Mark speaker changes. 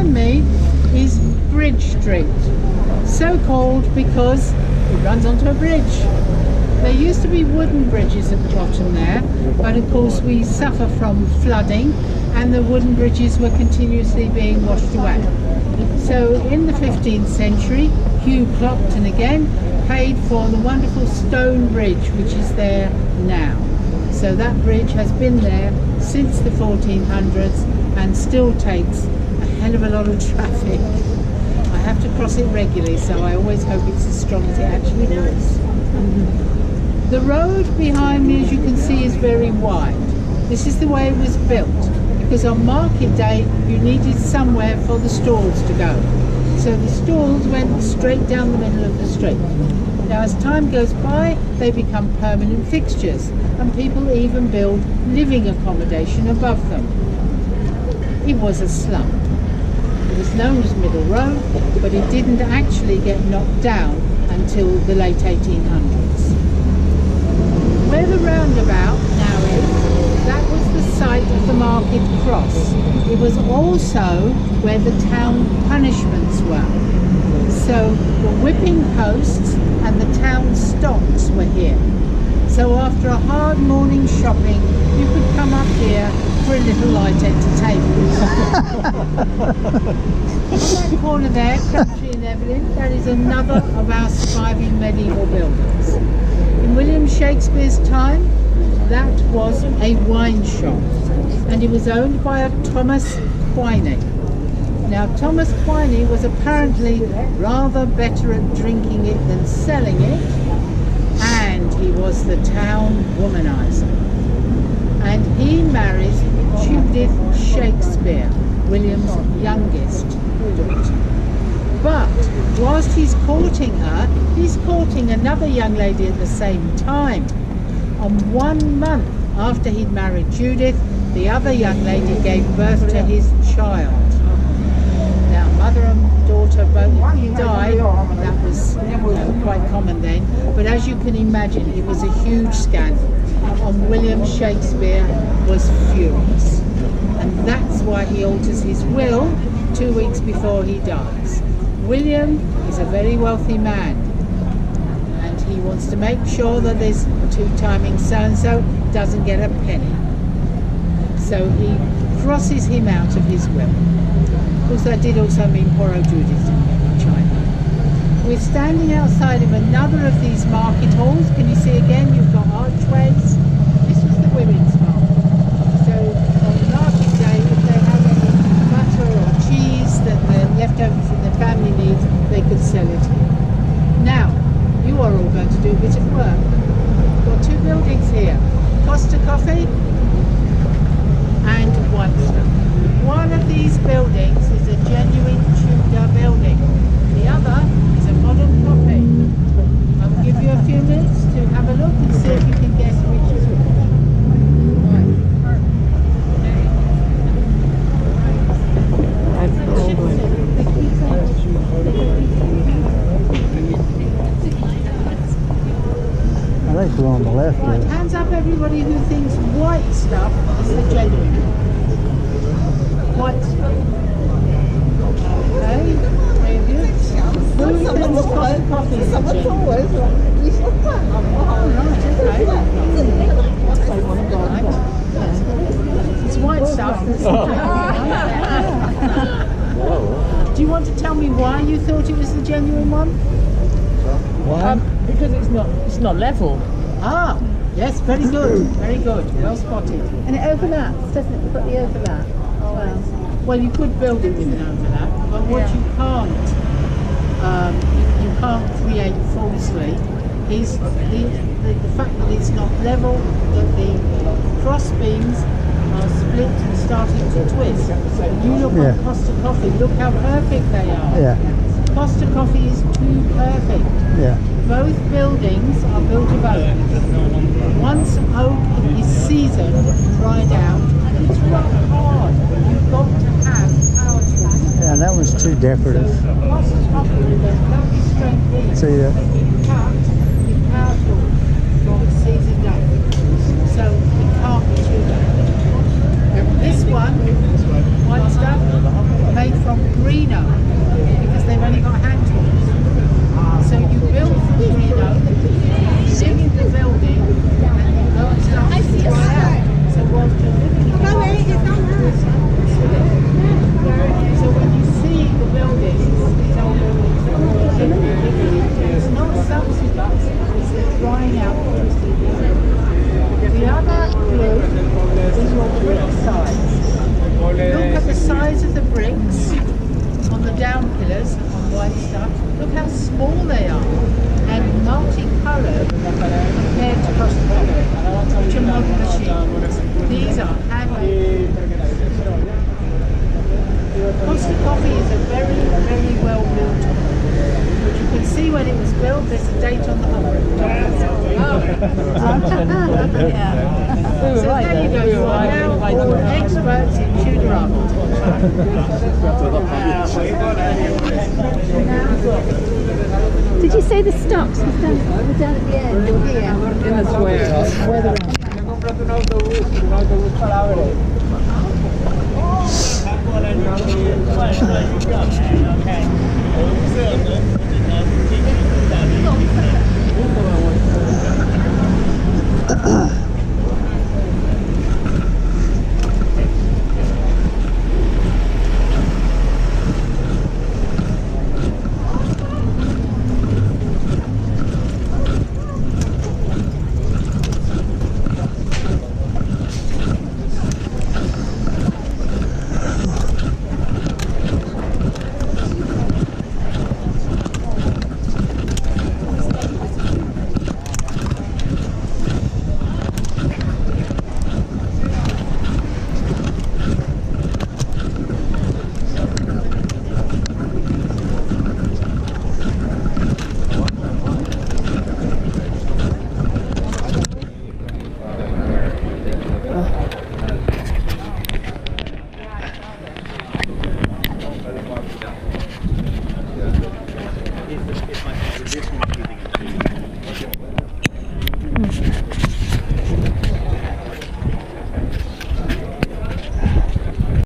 Speaker 1: behind me is Bridge Street, so called because it runs onto a bridge. There used to be wooden bridges at the bottom there, but of course we suffer from flooding and the wooden bridges were continuously being washed away. So in the 15th century, Hugh Clopton again paid for the wonderful stone bridge which is there now. So that bridge has been there since the 1400s and still takes a hell of a lot of traffic. I have to cross it regularly, so I always hope it's as strong as it actually is. The road behind me, as you can see, is very wide. This is the way it was built, because on market day you needed somewhere for the stalls to go. So the stalls went straight down the middle of the street. Now as time goes by, they become permanent fixtures, and people even build living accommodation above them. It was a slum. It was known as Middle Road, but it didn't actually get knocked down until the late 1800s. Where the roundabout now is, that was the site of the Market Cross. It was also where the town punishments were. So the whipping posts and the town stocks were here. So after a hard morning shopping, you could come up here for a little light entertainment. On that corner there, Crabtree and Evelyn, that is another of our surviving medieval buildings. In William Shakespeare's time, that was a wine shop, and it was owned by a Thomas Quiney. Now Thomas Quiney was apparently rather better at drinking it than selling it, and he was the town womanizer. And he married Judith Shakespeare, William's youngest daughter. But whilst he's courting her, he's courting another young lady at the same time. On 1 month after he'd married Judith, the other young lady gave birth to his child. Now, mother and daughter both died. That was quite common then. But as you can imagine, it was a huge scandal. And William Shakespeare was furious. And that's why he alters his will 2 weeks before he dies. William is a very wealthy man, and he wants to make sure that this two-timing so-and-so doesn't get a penny. So he crosses him out of his will. Of course, that did also mean poor old Judith didn't get much either. We're standing outside of another of these market halls. Can you see again? You've got archways. This was the women's market. So on market day, if they had any butter or cheese that were left over from the family needs, they could sell it here. Now, you are all going to do a bit of work. We've got two buildings here, Costa Coffee and Whitestone. One of these buildings is a genuine Tudor building. The other is a modern copy. I'll give you a few minutes to have a look and see if you can guess which is which.
Speaker 2: I think we're on the left.
Speaker 1: Right, hands up everybody who thinks white stuff is the genuine. White stuff. Okay, three of you. Who thinks Costa Coffee is the genuine? Right. It's white stuff that's the genuine. Do you want to tell me why you thought it was the genuine one?
Speaker 3: Because it's not level.
Speaker 1: Ah, yes, very good, very good, well spotted.
Speaker 4: And it overlaps, doesn't it? You've got the overlap as well.
Speaker 1: Well, you could build it with an overlap, but what you can't create falsely is the fact that it's not level, that the cross beams are split and starting to twist. You look at Costa Coffee, look how perfect they are.
Speaker 2: Yeah.
Speaker 1: Costa Coffee is too perfect.
Speaker 2: Yeah.
Speaker 1: Both buildings are built of oak. Once oak is seasoned, dried out, it's rock hard. You've got to have power tools.
Speaker 2: Yeah, that was too decorative.
Speaker 1: Costa Coffee with a lovely straight beam.
Speaker 2: See that?
Speaker 1: It's cut with power tools from seasoned oak. So it can't be too bad. This one, white stuff, made from You are now all experts in Tudor
Speaker 4: Did you say the stocks was down at the end or here?
Speaker 3: In the square.
Speaker 4: Okay.